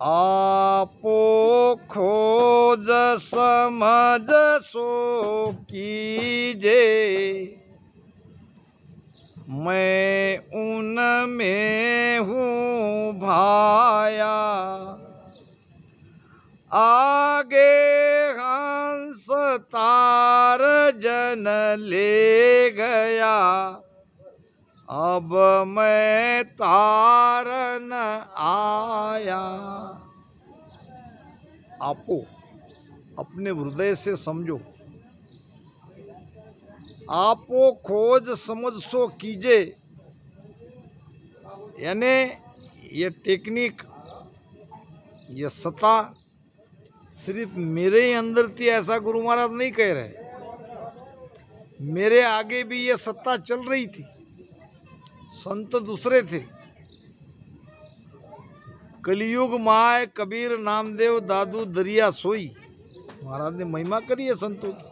आपो खोज समझ सो कीजे, मैं उनमें हूँ भाया। आगे हंस तार जन ले गया, अब मैं तारन आया। आपो अपने हृदय से समझो, आपो खोज समझ सो कीजे, यानी ये टेक्निक, ये सत्ता सिर्फ मेरे ही अंदर थी ऐसा गुरु महाराज नहीं कह रहे, मेरे आगे भी ये सत्ता चल रही थी। संत दूसरे थे, कलयुग माय कबीर नामदेव दादू दरिया सोई। महाराज ने महिमा करी है संतों की।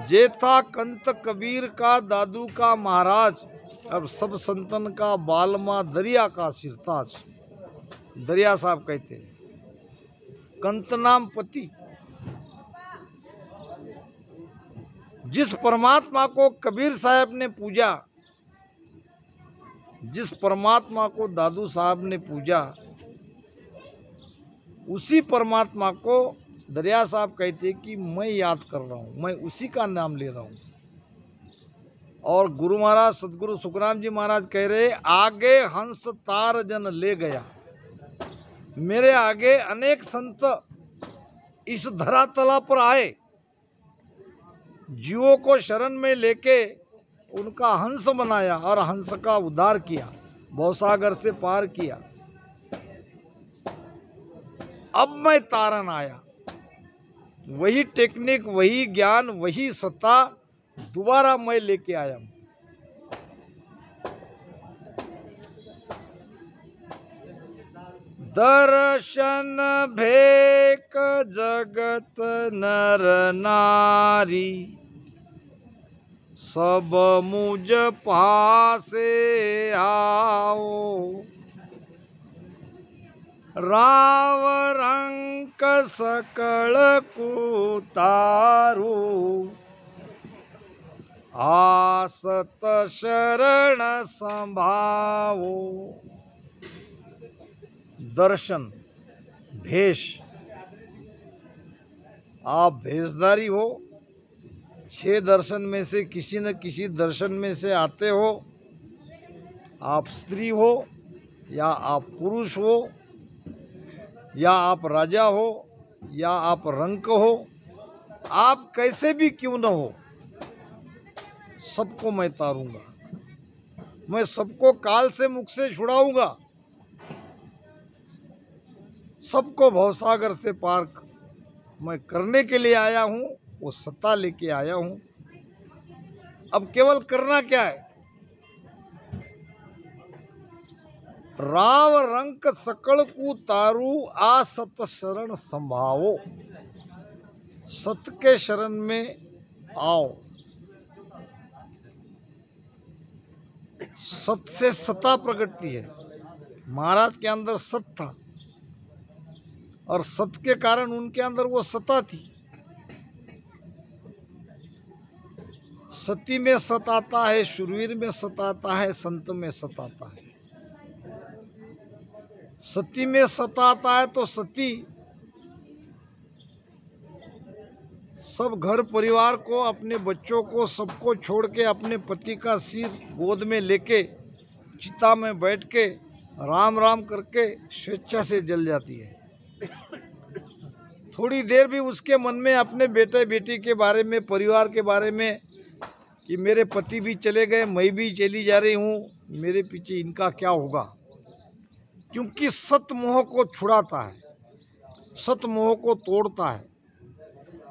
जेठा कंत कबीर का दादू का महाराज, अब सब संतन का बालमा दरिया का सिरताज। दरिया साहब कहते हैं, कंत नाम पति। जिस परमात्मा को कबीर साहब ने पूजा, जिस परमात्मा को दादू साहब ने पूजा, उसी परमात्मा को दरिया साहब कहते कि मैं याद कर रहा हूँ, मैं उसी का नाम ले रहा हूँ। और गुरु महाराज सदगुरु सुखराम जी महाराज कह रहे, आगे हंस तार जन ले गया। मेरे आगे अनेक संत इस धरातला पर आए, जीवों को शरण में लेके उनका हंस बनाया और हंस का उद्धार किया, भवसागर से पार किया। अब मैं तारन आया। वही टेक्निक, वही ज्ञान, वही सत्ता दोबारा मैं लेके आया हूं। दर्शन भेक जगत नर नारी, सब मुझ पासे आओ। राव रंक सकल कुतारू, आसत शरण संभाओ। दर्शन भेष, आप भेषधारी हो, 6 दर्शन में से किसी न किसी दर्शन में से आते हो। आप स्त्री हो या आप पुरुष हो, या आप राजा हो या आप रंक हो, आप कैसे भी क्यों न हो, सबको मैं तारूंगा। मैं सबको काल से मुख से छुड़ाऊंगा, सबको भवसागर से पार मैं करने के लिए आया हूं, वो सत्ता लेके आया हूं। अब केवल करना क्या है, राव रंक सकल को तारू, आ सत शरण संभाओ। सत के शरण में आओ। सत से सत्ता प्रगटती है। महाराज के अंदर सत था और सत के कारण उनके अंदर वो सत्ता थी। सती में सत आता है, शूरवीर में सत आता है, संत में सत आता है। सती में सत आता है तो सती सब घर परिवार को, अपने बच्चों को, सबको छोड़ के अपने पति का सिर गोद में लेके चिता में बैठ के राम राम करके स्वेच्छा से जल जाती है। थोड़ी देर भी उसके मन में अपने बेटे बेटी के बारे में, परिवार के बारे में, कि मेरे पति भी चले गए, मैं भी चली जा रही हूँ, मेरे पीछे इनका क्या होगा। क्योंकि सत मोह को छुड़ाता है, सत मोह को तोड़ता है,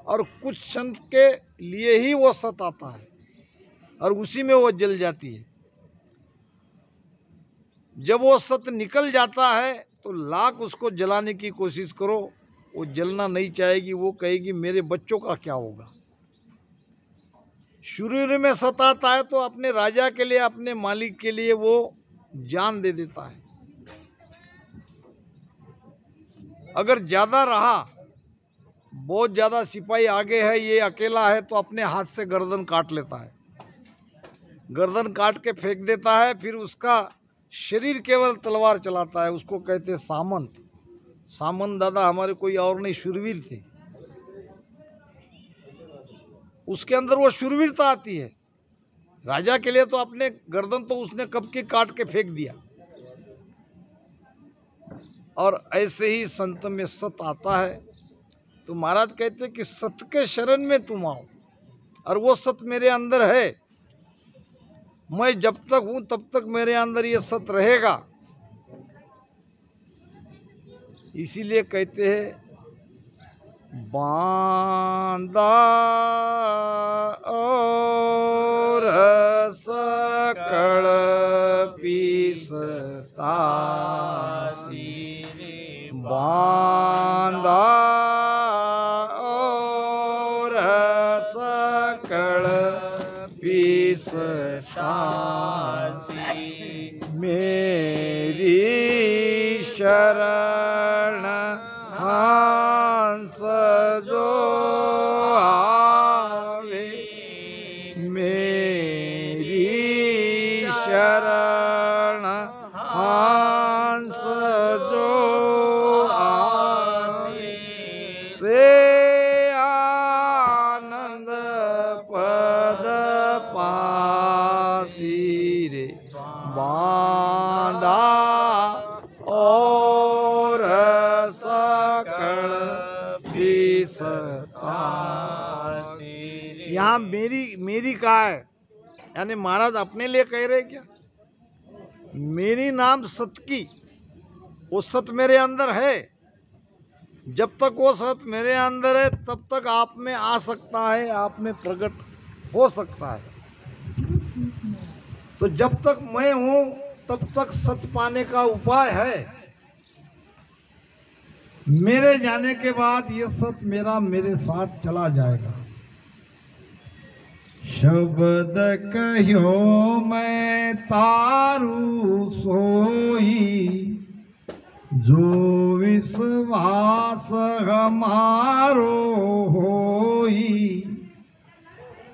और कुछ क्षण के लिए ही वो सत आता है और उसी में वो जल जाती है। जब वो सत निकल जाता है तो लाख उसको जलाने की कोशिश करो, वो जलना नहीं चाहेगी। वो कहेगी मेरे बच्चों का क्या होगा। शुरू में सत आता है तो अपने राजा के लिए, अपने मालिक के लिए वो जान दे देता है। अगर ज़्यादा रहा, बहुत ज़्यादा सिपाही आगे है, ये अकेला है, तो अपने हाथ से गर्दन काट लेता है, गर्दन काट के फेंक देता है, फिर उसका शरीर केवल तलवार चलाता है। उसको कहते हैं सामंत। सामंत दादा हमारे कोई और नहीं, शूरवीर थे। उसके अंदर वो शूरवीरता आती है। राजा के लिए तो अपने गर्दन तो उसने कब के काट के फेंक दिया। और ऐसे ही संत में सत आता है, तो महाराज कहते हैं कि सत के शरण में तुम आओ, और वो सत मेरे अंदर है। मैं जब तक हूं तब तक मेरे अंदर ये सत रहेगा। इसीलिए कहते हैं बांधा और सकल पीसता, बांधा और सकल पीसता, मेरी शरण हंस जो आवे, मेरी शरण हंस जो आवे, से आनंद पद पासी रे, बांधा और सकल पीसता। यहाँ मेरी कहा है, यानी महाराज अपने लिए कह रहे क्या? मेरी नाम सत की, वो सत मेरे अंदर है। जब तक वो सत मेरे अंदर है तब तक आप में आ सकता है, आप में प्रकट हो सकता है। तो जब तक मैं हूं तब तक सत पाने का उपाय है। मेरे जाने के बाद ये सत मेरे साथ चला जाएगा। शब्द कहो मैं तारू सोई, जो विश्वास हमारो होई,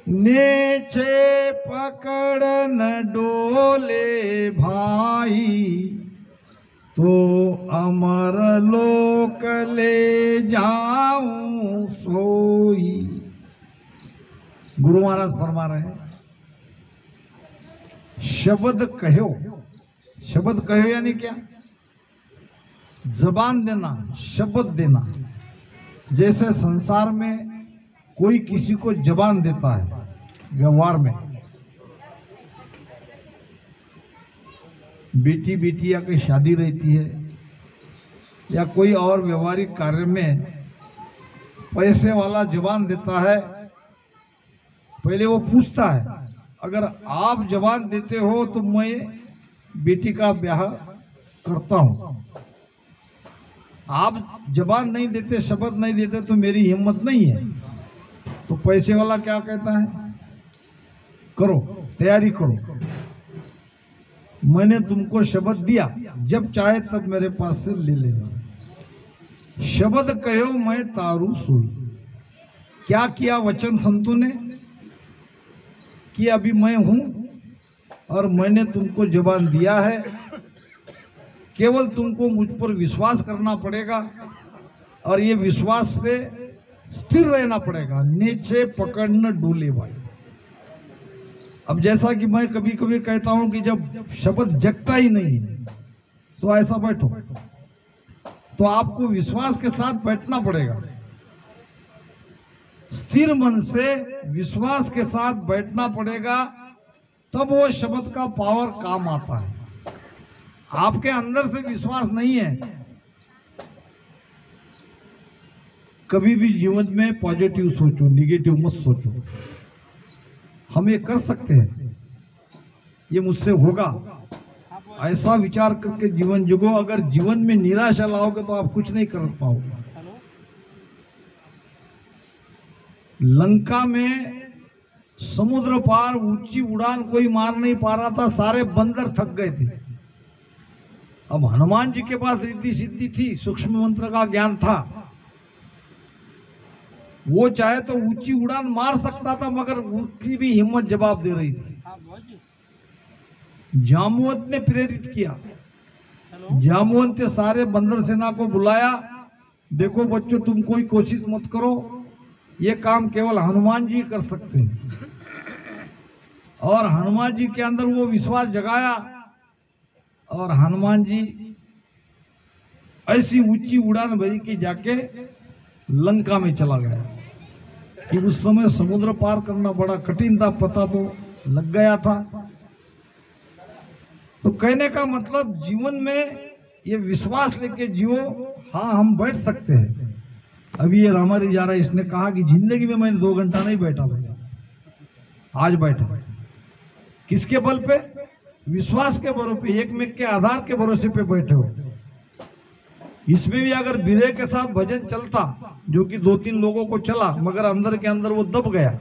नीचे पकड़ न डोले भाई, तो अमर लोक ले जाऊं सोई। गुरु महाराज फरमा रहे हैं शब्द कहो। शब्द कहो यानी क्या? जबान देना, शब्द देना। जैसे संसार में कोई किसी को जबान देता है व्यवहार में, बेटी बिटिया की शादी रहती है या कोई और व्यवहारिक कार्य में पैसे वाला जबान देता है, पहले वो पूछता है अगर आप जबान देते हो तो मैं बेटी का ब्याह करता हूं। आप जबान नहीं देते, शब्द नहीं देते तो मेरी हिम्मत नहीं है। तो पैसे वाला क्या कहता है? करो, तैयारी करो, मैंने तुमको शब्द दिया, जब चाहे तब मेरे पास से ले लेना। शब्द कहो मैं तारू सोई। क्या किया वचन संतों ने कि अभी मैं हूं और मैंने तुमको जबान दिया है, केवल तुमको मुझ पर विश्वास करना पड़ेगा और ये विश्वास पे स्थिर रहना पड़ेगा। नीचे पकड़ना डोले भाई। अब जैसा कि मैं कभी कभी कहता हूं कि जब शब्द जगता ही नहीं है तो ऐसा बैठो, तो आपको विश्वास के साथ बैठना पड़ेगा। स्थिर मन से विश्वास के साथ बैठना पड़ेगा, तब वो शब्द का पावर काम आता है। आपके अंदर से विश्वास नहीं है। कभी भी जीवन में पॉजिटिव सोचो, निगेटिव मत सोचो। हम ये कर सकते हैं, ये मुझसे होगा, ऐसा विचार करके जीवन जियो। अगर जीवन में निराशा लाओगे तो आप कुछ नहीं कर पाओगे। लंका में समुद्र पार ऊंची उड़ान कोई मार नहीं पा रहा था, सारे बंदर थक गए थे। अब हनुमान जी के पास रिद्धि सिद्धि थी, सूक्ष्म मंत्र का ज्ञान था, वो चाहे तो ऊंची उड़ान मार सकता था, मगर उसकी भी हिम्मत जवाब दे रही थी। जामवंत ने प्रेरित किया, जामवंत ने सारे बंदर सेना को बुलाया, देखो बच्चों तुम कोई कोशिश मत करो, ये काम केवल हनुमान जी कर सकते हैं। और हनुमान जी के अंदर वो विश्वास जगाया, और हनुमान जी ऐसी ऊंची उड़ान भरी कि जाके लंका में चला गया। कि उस समय समुद्र पार करना बड़ा कठिन था, पता तो लग गया था। तो कहने का मतलब जीवन में ये विश्वास लेके जियो, हाँ हम बैठ सकते हैं। अभी ये रामारी जा रहा है, इसने कहा कि जिंदगी में मैंने 2 घंटा नहीं बैठा भैया, आज बैठा। किसके बल पे? विश्वास के बल पे, एक में के आधार के भरोसे पे बैठे हो। इसमें भी अगर विनय के साथ भजन चलता, जो कि 2-3 लोगों को चला, मगर अंदर के अंदर वो दब गया,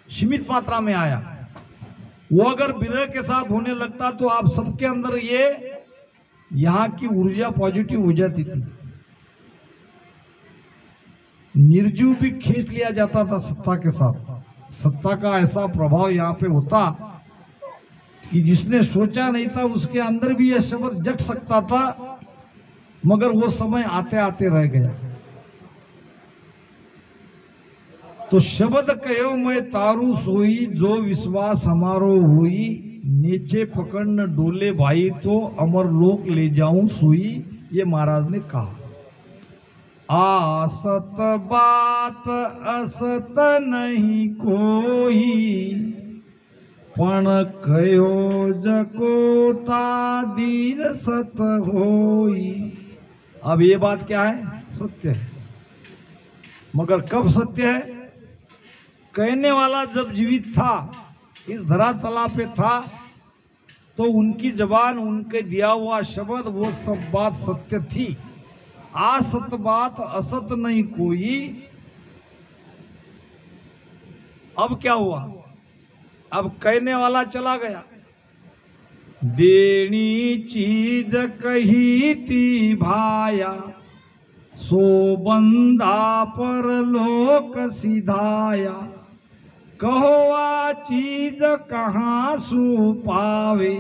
सीमित मात्रा में आया, वो अगर विनय के साथ होने लगता तो आप सबके अंदर ये यहाँ की ऊर्जा पॉजिटिव हो जाती थी। निर्जीव भी खींच लिया जाता था सत्ता के साथ। सत्ता का ऐसा प्रभाव यहाँ पे होता कि जिसने सोचा नहीं था उसके अंदर भी यह शब्द जग सकता था, मगर वो समय आते आते रह गया। तो शब्द कहो मैं तारू सोई, जो विश्वास हमारो हुई, नीचे पकड़ न डोले भाई, तो अमर लोक ले जाऊं सोई, ये महाराज ने कहा। आसत बात असत नहीं कोई, पण कहो जको तादीन सत होई। अब ये बात क्या है? सत्य है, मगर कब सत्य है? कहने वाला जब जीवित था, इस धरातला पे था, तो उनकी जबान, उनके दिया हुआ शब्द, वो सब बात सत्य थी। असत बात असत नहीं कोई। अब क्या हुआ? अब कहने वाला चला गया। देनी चीज कही ती भाया, सो बंदा पर लोक सिधाया, कहो आ चीज कहाँ सु पावे,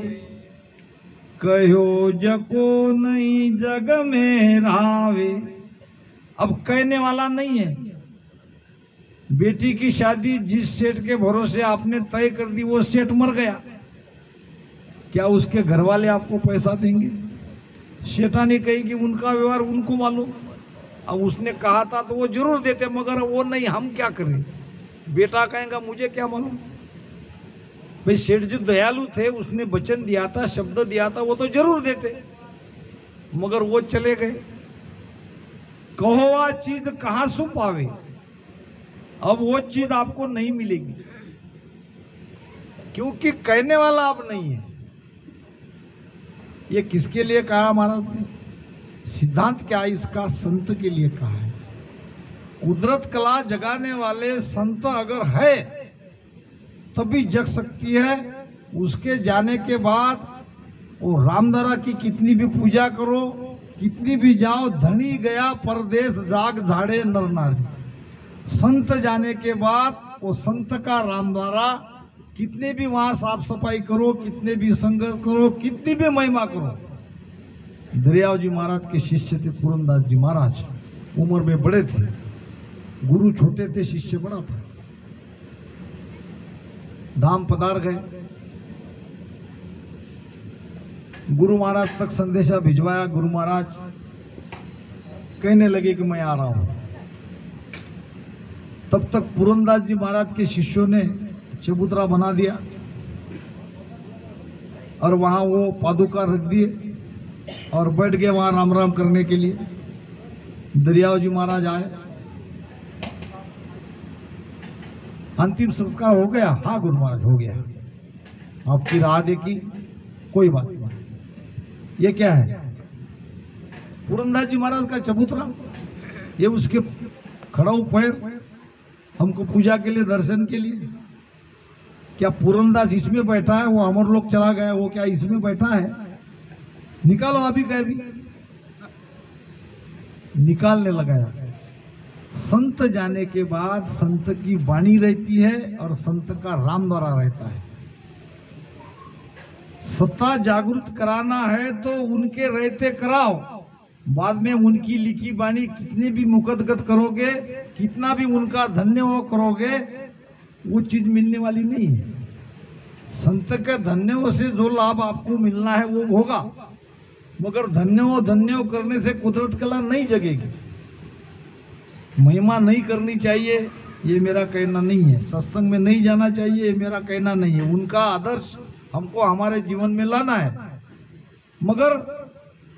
कहो जको नहीं जग में रावे। अब कहने वाला नहीं है। बेटी की शादी जिस सेठ के भरोसे आपने तय कर दी, वो सेठ मर गया, क्या उसके घर वाले आपको पैसा देंगे? सेठानी कहेगी उनका व्यवहार उनको मालूम। अब उसने कहा था तो वो जरूर देते, मगर वो नहीं, हम क्या करें? बेटा कहेगा मुझे क्या मालूम। भाई सेठ जी दयालु थे, उसने वचन दिया था, शब्द दिया था, वो तो जरूर देते, मगर वो चले गए। कहो आ चीज कहाँ सु पावे, अब वो चीज आपको नहीं मिलेगी, क्योंकि कहने वाला आप नहीं है। ये किसके लिए कहा महाराज ने? सिद्धांत क्या है इसका? संत के लिए कहा है। कुदरत कला जगाने वाले संत अगर है तभी जग सकती है। उसके जाने के बाद वो रामदरा की कितनी भी पूजा करो, कितनी भी जाओ, धनी गया परदेश जाग झाड़े नर नारी। संत जाने के बाद वो संत का रामद्वारा, कितने भी वहां साफ सफाई करो, कितने भी संघर्ष करो, कितनी भी महिमा करो। दरियाव जी महाराज के शिष्य थे पुरंदास जी महाराज, उम्र में बड़े थे, गुरु छोटे थे, शिष्य बड़ा था। धाम पधार गए, गुरु महाराज तक संदेशा भिजवाया। गुरु महाराज कहने लगे कि मैं आ रहा हूं। तब तक पुरंदास जी महाराज के शिष्यों ने चबूतरा बना दिया और वहां वो पादुका रख दिए और बैठ गए वहां राम राम करने के लिए। दरियाव जी महाराज आए, अंतिम संस्कार हो गया? हाँ गुरु महाराज हो गया, आपकी राह देखी, कोई बात नहीं। ये क्या है? पुरंदास जी महाराज का चबूतरा, ये उसके खड़ा पैर हमको पूजा के लिए, दर्शन के लिए। क्या पुरंदास इसमें बैठा है? वो अमर लोक चला गया, वो क्या इसमें बैठा है? निकालो, अभी कह भी निकालने लगाया। संत जाने के बाद संत की वाणी रहती है और संत का राम द्वारा रहता है। सत्ता जागृत कराना है तो उनके रहते कराओ, बाद में उनकी लिखी वाणी कितने भी मुकदगत करोगे, कितना भी उनका धन्य हो करोगे, वो चीज मिलने वाली नहीं है। संत के धन्य से जो लाभ आपको मिलना है वो होगा, मगर धन्य करने से कुदरत कला नहीं जगेगी। महिमा नहीं करनी चाहिए ये मेरा कहना नहीं है, सत्संग में नहीं जाना चाहिए ये मेरा कहना नहीं है। उनका आदर्श हमको हमारे जीवन में लाना है, मगर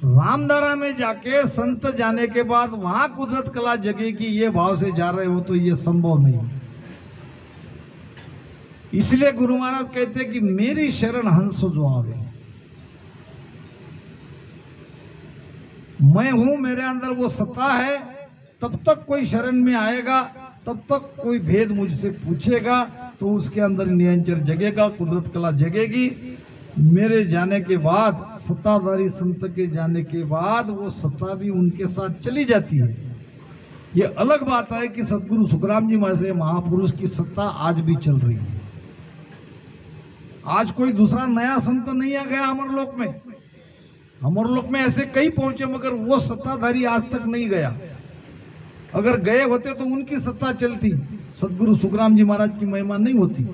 रामधारा में जाके संत जाने के बाद वहां कुदरत कला जगेगी ये भाव से जा रहे हो तो ये संभव नहीं। इसलिए गुरु महाराज कहते कि मेरी शरण हंस जो आवे, मैं हूं, मेरे अंदर वो सत्ता है, तब तक कोई शरण में आएगा, तब तक कोई भेद मुझसे पूछेगा तो उसके अंदर नियंत्रण जगेगा, कुदरत कला जगेगी। मेरे जाने के बाद, सत्ताधारी संत के जाने के बाद वो सत्ता भी उनके साथ चली जाती है। ये अलग बात है कि सदगुरु सुखराम जी महापुरुष की सत्ता आज भी चल रही है। आज कोई दूसरा नया संत नहीं आ गया अमरलोक में। अमरलोक में ऐसे कई पहुंचे, मगर वो सत्ताधारी आज तक नहीं गया। अगर गए होते तो उनकी सत्ता चलती, सदगुरु सुखराम जी महाराज की महिमा नहीं होती।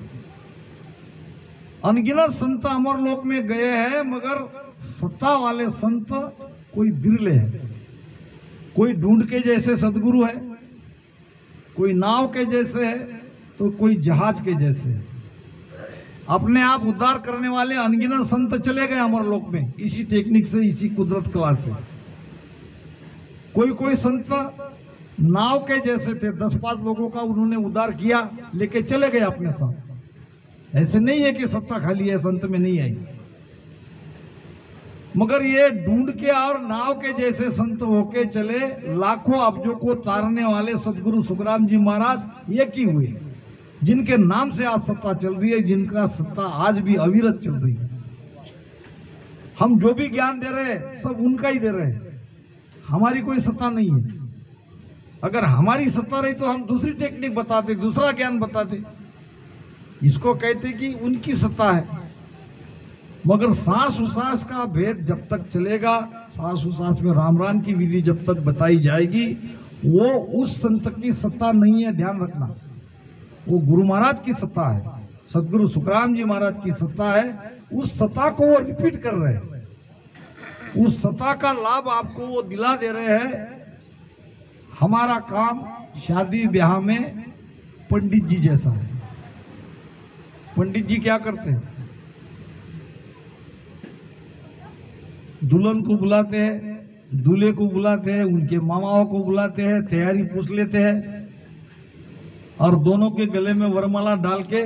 अनगिनत संत अमरलोक में गए हैं, मगर सत्ता वाले संत कोई बिरले हैं। कोई ढूंढ के जैसे सदगुरु है, कोई नाव के जैसे है, तो कोई जहाज के जैसे है। अपने आप उद्धार करने वाले अनगिनत संत चले गए अमरलोक में, इसी टेक्निक से, इसी कुदरत कला से। कोई संत नाव के जैसे थे, 10-5 लोगों का उन्होंने उद्धार किया, लेके चले गए अपने साथ। ऐसे नहीं है कि सत्ता खाली है, संत में नहीं आई, मगर ये ढूंढ के और नाव के जैसे संत होके चले। लाखों अब्जों को तारने वाले सदगुरु सुखराम जी महाराज एक ही हुए, जिनके नाम से आज सत्ता चल रही है, जिनका सत्ता आज भी अविरत चल रही है। हम जो भी ज्ञान दे रहे हैं सब उनका ही दे रहे हैं, हमारी कोई सत्ता नहीं है। अगर हमारी सत्ता रही तो हम दूसरी टेक्निक बताते, दूसरा ज्ञान बताते। इसको कहते कि उनकी सत्ता है, मगर सांस उसास का भेद जब तक चलेगा, सांस उसास में राम राम की विधि जब तक बताई जाएगी, वो उस संत की सत्ता नहीं है, ध्यान रखना। वो गुरु महाराज की सत्ता है, सदगुरु सुखराम जी महाराज की सत्ता है। उस सत्ता को वो रिपीट कर रहे हैं, उस सत्ता का लाभ आपको वो दिला दे रहे हैं। हमारा काम शादी ब्याह में पंडित जी जैसा है। पंडित जी क्या करते हैं? दुल्हन को बुलाते हैं, दूल्हे को बुलाते हैं, उनके मामाओं को बुलाते हैं, तैयारी पूछ लेते हैं और दोनों के गले में वरमाला डाल के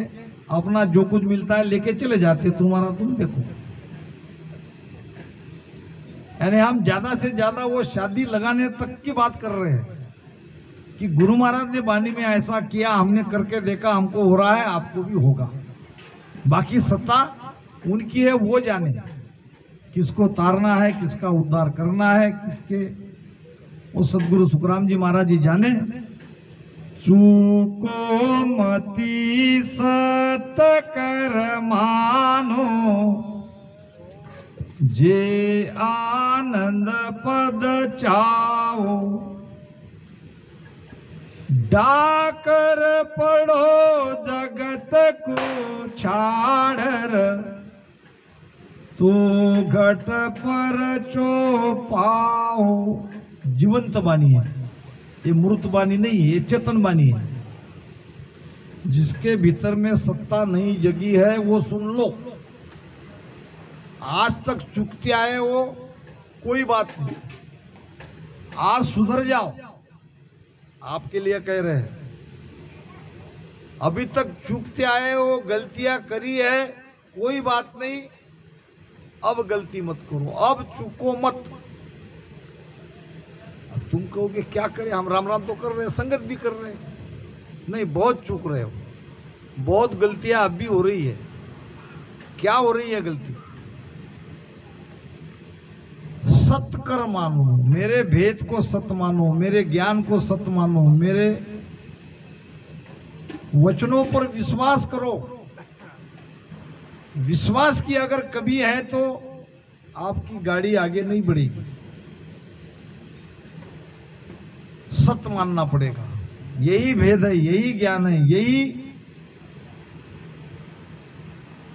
अपना जो कुछ मिलता है लेके चले जाते, तुम्हारा तुम देखो। यानी हम ज्यादा से ज्यादा वो शादी लगाने तक की बात कर रहे हैं कि गुरु महाराज ने वाणी में ऐसा किया, हमने करके देखा, हमको हो रहा है, आपको भी होगा। बाकी सत्ता उनकी है, वो जाने किसको तारना है, किसका उद्धार करना है, किसके, वो सदगुरु सुखराम जी महाराज जी जाने। चूको मति सत कर मानो, जे आनंद पद चाओ, डाकर पढ़ो जगत को छाड़, तो घट पर चो पाओ। जीवंत वाणी है ये, मूर्त वाणी नहीं है, ये चेतन वाणी है। जिसके भीतर में सत्ता नहीं जगी है वो सुन लो। आज तक चूकते आए हो, कोई बात नहीं, आज सुधर जाओ, आपके लिए कह रहे हैं। अभी तक चूकते आए हो, गलतियां करी है, कोई बात नहीं, अब गलती मत करो, अब चूको मत। अब तुम कहोगे क्या करें, हम राम राम तो कर रहे हैं, संगत भी कर रहे हैं। नहीं, बहुत चूक रहे हो, बहुत गलतियां अब भी हो रही है। क्या हो रही है गलती? सत्य कर मानो, मेरे भेद को सत्य मानो, मेरे ज्ञान को सत्य मानो, मेरे वचनों पर विश्वास करो। विश्वास की अगर कमी है तो आपकी गाड़ी आगे नहीं बढ़ेगी। सत्य मानना पड़ेगा। यही भेद है, यही ज्ञान है, यही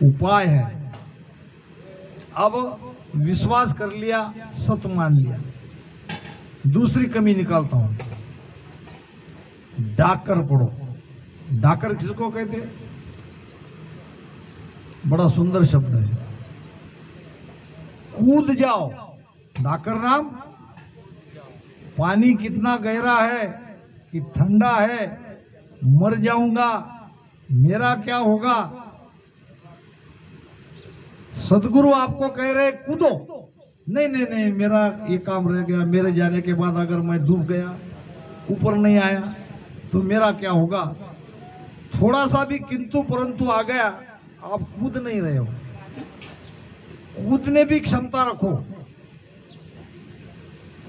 उपाय है। अब विश्वास कर लिया, सत्य मान लिया। दूसरी कमी निकालता हूं, डाकर पढ़ो। डाकर किसको कहते हैं? बड़ा सुंदर शब्द है। कूद जाओ, डाकर नाम। पानी कितना गहरा है कि ठंडा है, मर जाऊंगा, मेरा क्या होगा? सदगुरु आपको कह रहे कूदो। नहीं नहीं नहीं, मेरा ये काम रह गया, मेरे जाने के बाद अगर मैं डूब गया, ऊपर नहीं आया तो मेरा क्या होगा? थोड़ा सा भी किंतु परंतु आ गया, आप कूद नहीं रहे हो। कूदने भी क्षमता रखो।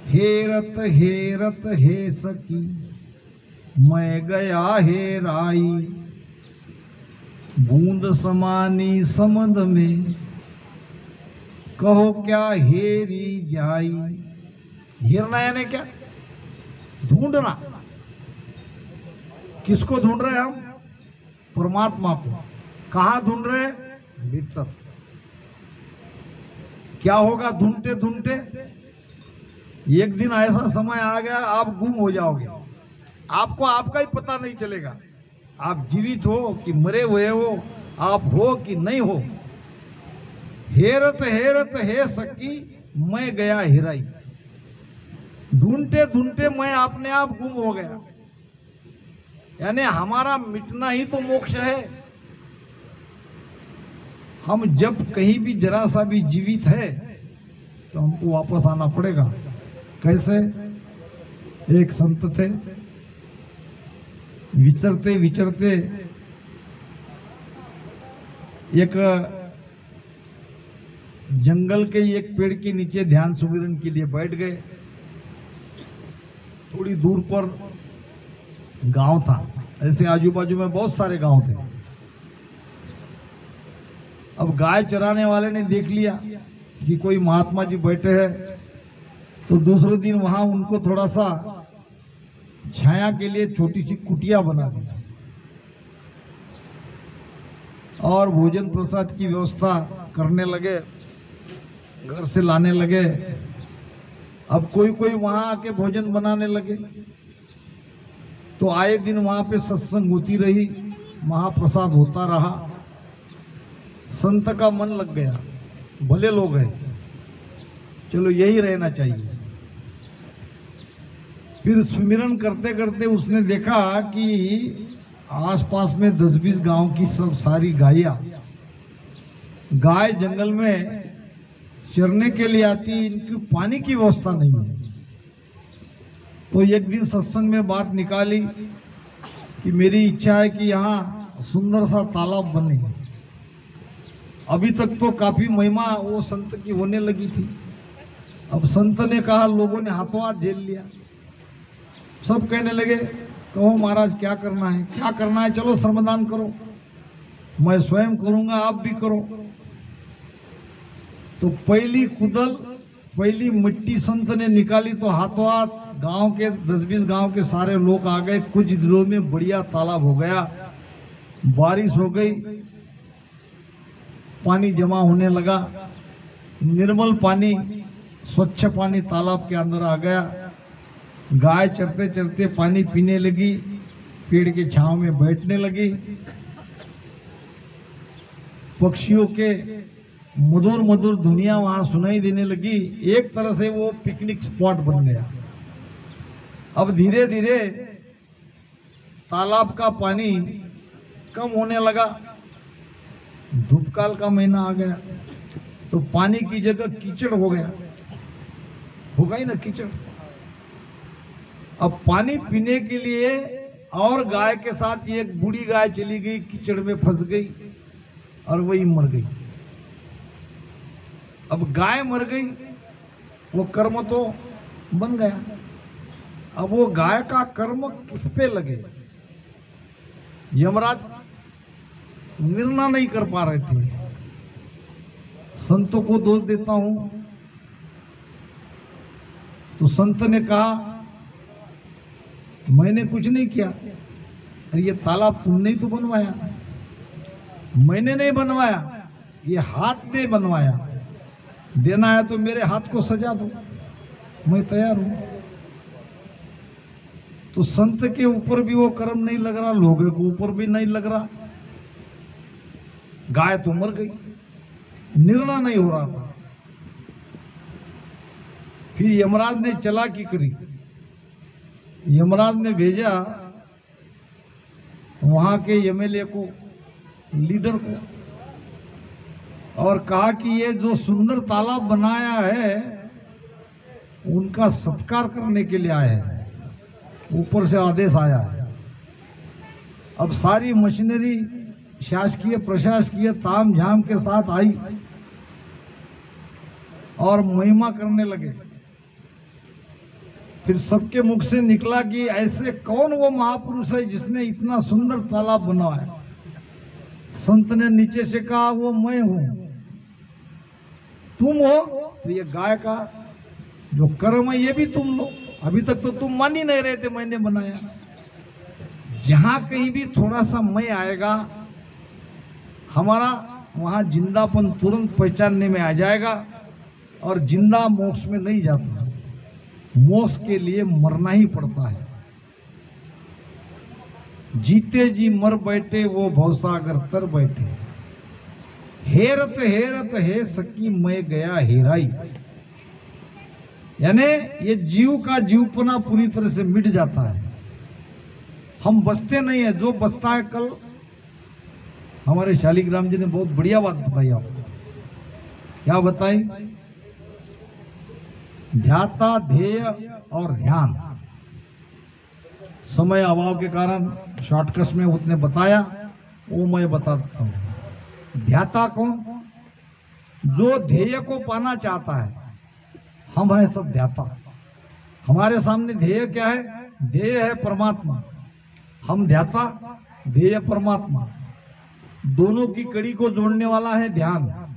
हेरत हेरत हे सखी, मैं गया हेराई, बूंद समानी समद में, कहो क्या हेरी जाई। हेरना यानी क्या? ढूंढना। किसको ढूंढ रहे हैं हम? परमात्मा को। कहाँ ढूंढ रहे हैं? भीतर। क्या होगा ढूंढते ढूंढते? एक दिन ऐसा समय आ गया, आप गुम हो जाओगे। आपको आपका ही पता नहीं चलेगा, आप जीवित हो कि मरे हुए हो, आप हो कि नहीं हो। हेरत हेरत हे सखी, मैं गया हेराई। ढूंढते ढूंढते मैं अपने आप गुम हो गया। यानी हमारा मिटना ही तो मोक्ष है। हम जब कहीं भी जरा सा भी जीवित है तो हमको वापस आना पड़ेगा। कैसे? एक संत थे, विचरते विचरते एक जंगल के एक पेड़ के नीचे ध्यान सुमिरन के लिए बैठ गए। थोड़ी दूर पर गांव था, ऐसे आजू बाजू में बहुत सारे गांव थे। अब गाय चराने वाले ने देख लिया कि कोई महात्मा जी बैठे हैं, तो दूसरे दिन वहां उनको थोड़ा सा छाया के लिए छोटी सी कुटिया बना दी और भोजन प्रसाद की व्यवस्था करने लगे, घर से लाने लगे। अब कोई कोई वहां आके भोजन बनाने लगे, तो आए दिन वहां पे सत्संग होती रही, महाप्रसाद होता रहा। संत का मन लग गया, भले लोग हैं, चलो यही रहना चाहिए। फिर सुमिरन करते करते उसने देखा कि आसपास में 10-20 गांव की सब सारी गाय जंगल में चरने के लिए आती, इनकी पानी की व्यवस्था नहीं है। तो एक दिन सत्संग में बात निकाली कि मेरी इच्छा है कि यहाँ सुंदर सा तालाब बने। अभी तक तो काफी महिमा वो संत की होने लगी थी। अब संत ने कहा, लोगों ने हाथों हाथ झेल लिया। सब कहने लगे, कहो महाराज क्या करना है, क्या करना है, चलो श्रमदान करो, मैं स्वयं करूंगा, आप भी करो। तो पहली कुदल, पहली मिट्टी संत ने निकाली तो हाथों हाथ गांव के 10-20 गांव के सारे लोग आ गए। कुछ दिनों में बढ़िया तालाब हो गया, बारिश हो गई, पानी जमा होने लगा, निर्मल पानी, स्वच्छ पानी तालाब के अंदर आ गया। गाय चरते चरते पानी पीने लगी, पेड़ के छांव में बैठने लगी। पक्षियों के मधुर मधुर धुनिया वहां सुनाई देने लगी। एक तरह से वो पिकनिक स्पॉट बन गया। अब धीरे धीरे तालाब का पानी कम होने लगा। धूपकाल का महीना आ गया तो पानी की जगह कीचड़ हो गया, होगा ही ना कीचड़। अब पानी पीने के लिए और गाय के साथ एक बूढ़ी गाय चली गई, कीचड़ में फंस गई और वही मर गई। अब गाय मर गई वो कर्म तो बन गया। अब वो गाय का कर्म किस पे लगे, यमराज निर्णय नहीं कर पा रहे थे। संतों को दोष देता हूं तो संत ने कहा मैंने कुछ नहीं किया। अरे ये तालाब तुमने ही तो बनवाया, मैंने नहीं बनवाया, ये हाथ ने बनवाया। देना है तो मेरे हाथ को सजा दो, मैं तैयार हूं। तो संत के ऊपर भी वो कर्म नहीं लग रहा, लोगों के ऊपर भी नहीं लग रहा। गाय तो मर गई, निर्णय नहीं हो रहा था। फिर यमराज ने चालाकी करी, यमराज ने भेजा वहां के एमएलए को, लीडर को, और कहा कि ये जो सुंदर तालाब बनाया है उनका सत्कार करने के लिए आए हैं। ऊपर से आदेश आया है। अब सारी मशीनरी शासकीय प्रशासकीय ताम झाम के साथ आई और महिमा करने लगे। फिर सबके मुख से निकला कि ऐसे कौन वो महापुरुष है जिसने इतना सुंदर तालाब बनवाया। संत ने नीचे से कहा वो मैं हूं। तुम हो तो ये गाय का जो कर्म है ये भी तुम लो। अभी तक तो तुम मान ही नहीं रहे थे मैंने बनाया। जहां कहीं भी थोड़ा सा मैं आएगा हमारा वहां जिंदापन तुरंत पहचानने में आ जाएगा। और जिंदा मोक्ष में नहीं जाता, मोक्ष के लिए मरना ही पड़ता है। जीते जी मर बैठे वो भवसागर तर बैठे। हेरत हेरत हे सकी मैं गया हेराई। यानी ये जीव का जीवपना पूरी तरह से मिट जाता है। हम बचते नहीं है, जो बचता है। कल हमारे शालिग्राम जी ने बहुत बढ़िया बात बताई आपको। क्या बताई? ध्याता, ध्येय और ध्यान। समय अभाव के कारण शॉर्टकट में उसने बताया, वो मैं बता देता हूं। ध्याता कौन? जो ध्येय को पाना चाहता है। हम है सब ध्याता। हमारे सामने ध्येय क्या है? ध्येय है परमात्मा, हम ध्याता, ध्येय परमात्मा। दोनों की कड़ी को जोड़ने वाला है ध्यान।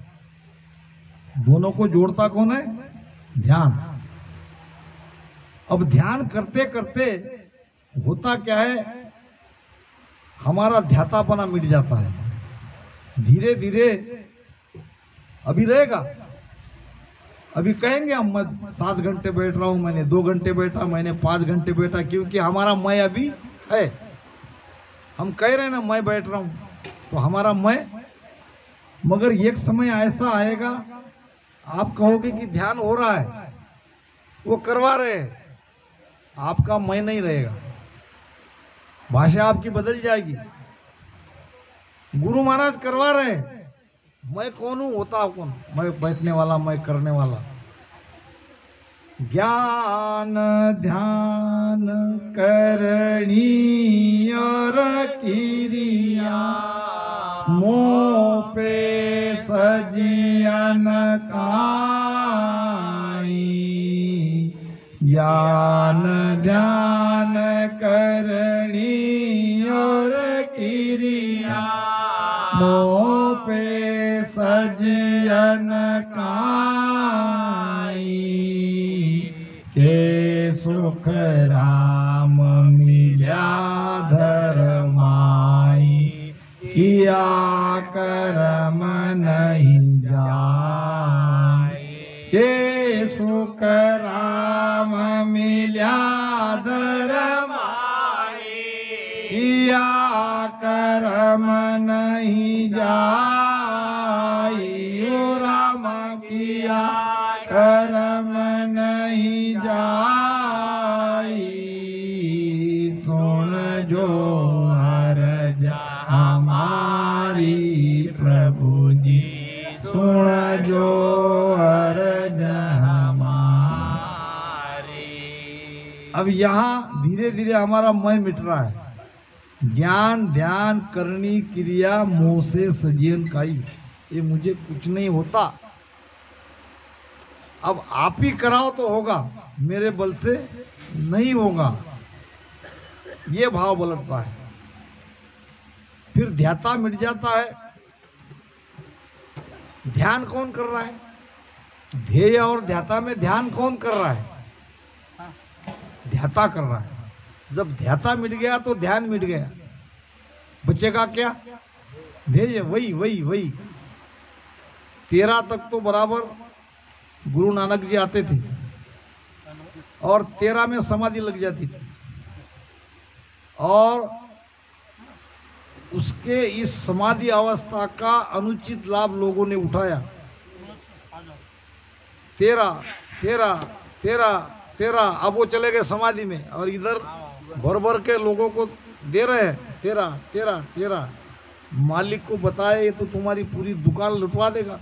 दोनों को जोड़ता कौन है? ध्यान। अब ध्यान करते करते होता क्या है, हमारा ध्यातापना मिट जाता है। धीरे धीरे अभी रहेगा, अभी कहेंगे हम मैं 7 घंटे बैठ रहा हूं, मैंने 2 घंटे बैठा, मैंने 5 घंटे बैठा, क्योंकि हमारा मैं अभी है। हम कह रहे हैं ना मैं बैठ रहा हूं, तो हमारा मैं। मगर एक समय ऐसा आएगा आप कहोगे कि ध्यान हो रहा है, वो करवा रहे हैं, आपका मैं नहीं रहेगा। भाषा आपकी बदल जाएगी। गुरु महाराज करवा रहे हैं, मैं कौन हूं? होता कौन? मैं बैठने वाला, मैं करने वाला। ज्ञान ध्यान करणी और किरिया मोह पे सजियन काई। ज्ञान ध्यान करणी और किरिया मोह पे सजियन काई। के सुख राम मिल्या धर्माई। किया कर्म नहीं जाए। के सुख राम मिल्या धर्माई। किया कर्म नहीं जाई। ओ राम किया कर्म नहीं जाई। सुन जो हरज हमारी प्रभु जी। सुन जो हरज हमारी। अब यहाँ धीरे धीरे हमारा मैं मिट रहा है। ज्ञान ध्यान करनी क्रिया मोह से सजियन काई। ये मुझे कुछ नहीं होता। अब आप ही कराओ तो होगा, मेरे बल से नहीं होगा, ये भाव पलटता है। फिर ध्याता मिट जाता है। ध्यान कौन कर रहा है? ध्येय और ध्याता में ध्यान कौन कर रहा है? ध्याता कर रहा है। जब ध्याता मिट गया तो ध्यान मिट गया, बचेगा क्या? ध्येय। वही वही वही 13 तक तो बराबर गुरु नानक जी आते थे और 13 में समाधि लग जाती थी, और उसके इस समाधि अवस्था का अनुचित लाभ लोगों ने उठाया। 13 अब वो चले गए समाधि में, और इधर भर भर के लोगों को दे रहे हैं 13। मालिक को बताए, ये तो तुम्हारी पूरी दुकान लुटवा देगा।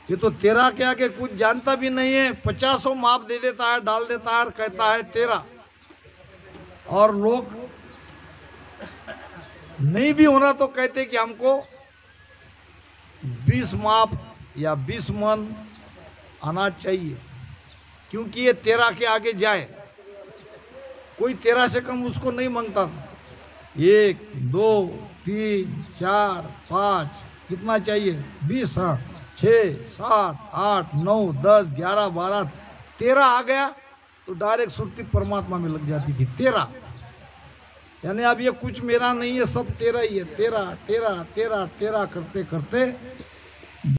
ये तो 13 के आगे कुछ जानता भी नहीं है, 50 माप दे देता है, डाल देता है और कहता है 13। और लोग नहीं भी होना तो कहते कि हमको 20 माप या 20 मन अनाज चाहिए, क्योंकि ये 13 के आगे जाए। कोई 13 से कम उसको नहीं मांगता था। 1 2 3 4 5 कितना चाहिए? 20। हाँ, 6 7 8 9 10 11 12 13 आ गया तो डायरेक्ट सुरती परमात्मा में लग जाती थी। 13 यानी अब ये कुछ मेरा नहीं है, सब तेरा ही है। 13 करते करते